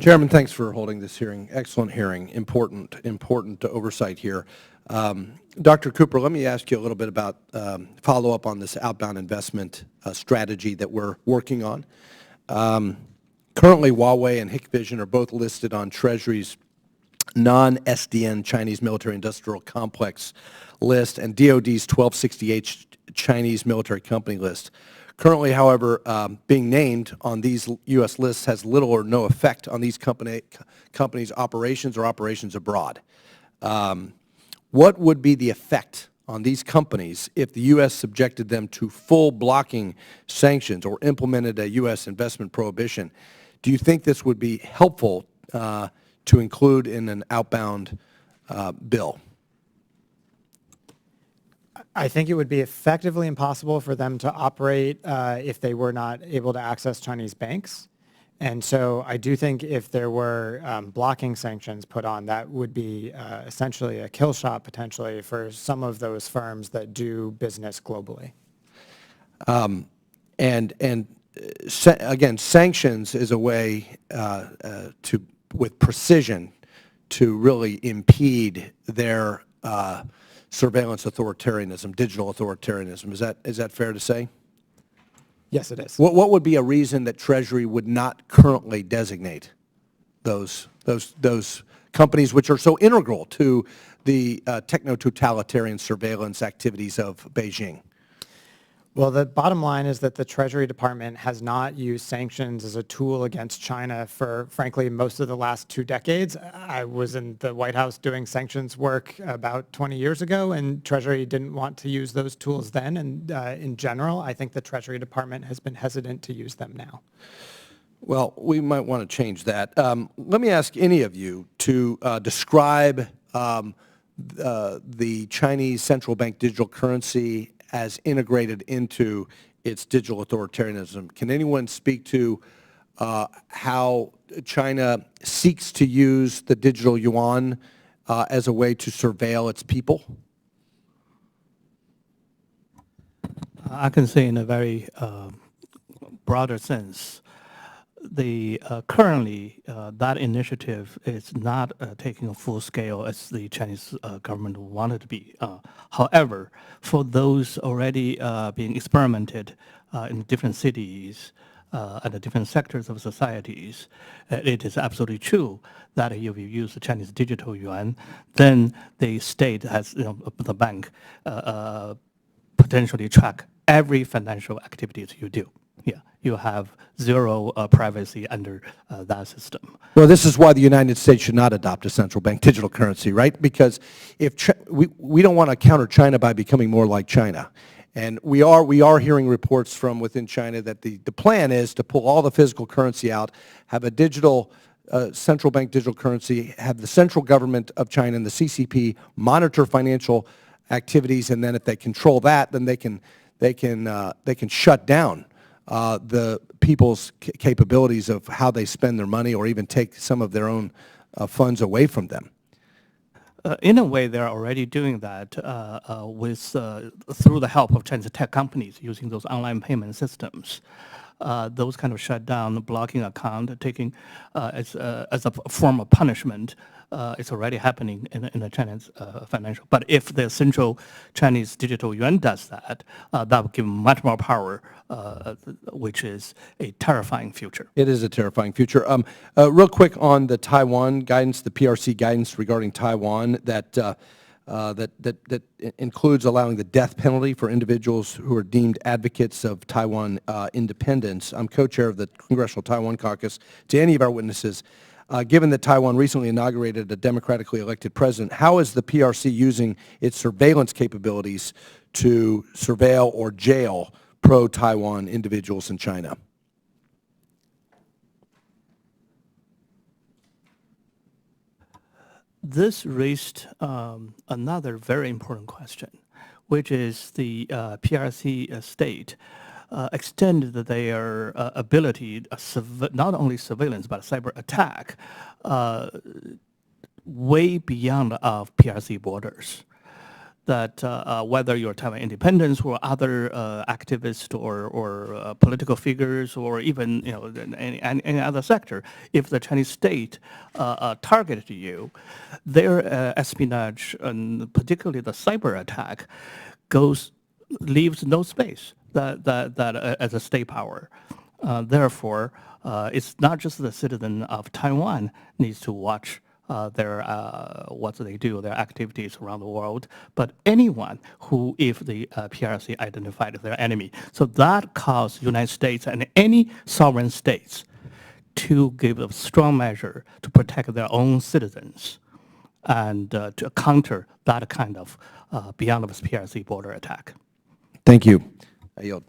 Chairman, thanks for holding this hearing. Excellent hearing. Important oversight here. Dr. Cooper, let me ask you a little bit about follow up on this outbound investment strategy that we're working on. Currently, Huawei and Hikvision are both listed on Treasury's non-SDN Chinese military industrial complex list and DoD's 1260H Chinese military company list. Currently, however, being named on these U.S. lists has little or no effect on these companies' operations or operations abroad. What would be the effect on these companies if the U.S. subjected them to full blocking sanctions or implemented a U.S. investment prohibition? Do you think this would be helpful to include in an outbound bill? I think it would be effectively impossible for them to operate if they were not able to access Chinese banks. And so I do think if there were blocking sanctions put on, that would be essentially a kill shot potentially for some of those firms that do business globally. Again, sanctions is a way with precision to really impede their surveillance authoritarianism, digital authoritarianism. Is that fair to say? Yes, it is. What would be a reason that Treasury would not currently designate those companies which are so integral to the techno-totalitarian surveillance activities of Beijing? Well, the bottom line is that the Treasury Department has not used sanctions as a tool against China for, frankly, most of the last 2 decades. I was in the White House doing sanctions work about 20 years ago, and Treasury didn't want to use those tools then. And in general, I think the Treasury Department has been hesitant to use them now. Well, we might want to change that. Let me ask any of you to describe the Chinese central bank digital currency as integrated into its digital authoritarianism. Can anyone speak to how China seeks to use the digital yuan as a way to surveil its people? I can say in a very broader sense, currently that initiative is not taking a full scale as the Chinese government wanted to be. However, for those already being experimented in different cities and the different sectors of societies, it is absolutely true that if you use the Chinese digital yuan, then the state has, the bank potentially track every financial activities you do. Yeah, you have zero privacy under that system. Well, this is why the United States should not adopt a central bank digital currency, right? Because if we don't want to counter China by becoming more like China. And we are hearing reports from within China that the plan is to pull all the physical currency out, have a digital central bank digital currency, have the central government of China and the CCP monitor financial activities, and then if they control that, then they can shut down the people's capabilities of how they spend their money, or even take some of their own funds away from them. In a way, they're already doing that through the help of Chinese tech companies using those online payment systems. Those kind of shutdown, blocking account, taking as a form of punishment, it's already happening in the Chinese financial. But if the central Chinese digital yuan does that, that would give much more power, which is a terrifying future. It is a terrifying future. Real quick on the Taiwan guidance, the PRC guidance regarding Taiwan that includes allowing the death penalty for individuals who are deemed advocates of Taiwan independence. I'm co-chair of the Congressional Taiwan Caucus. To any of our witnesses, given that Taiwan recently inaugurated a democratically elected president, how is the PRC using its surveillance capabilities to surveil or jail pro-Taiwan individuals in China? This raised another very important question, which is the PRC state extended their ability, not only surveillance, but cyber attack, way beyond of PRC borders. that whether you're Taiwan independence or other activists or political figures or even any other sector, if the Chinese state targeted you, their espionage and particularly the cyber attack leaves no space that as a state power. Therefore, it's not just the citizen of Taiwan needs to watch what they do, their activities around the world, but anyone who, if the PRC identified as their enemy. So that caused United States and any sovereign states to give a strong measure to protect their own citizens and to counter that kind of beyond of PRC border attack. Thank you. I yield.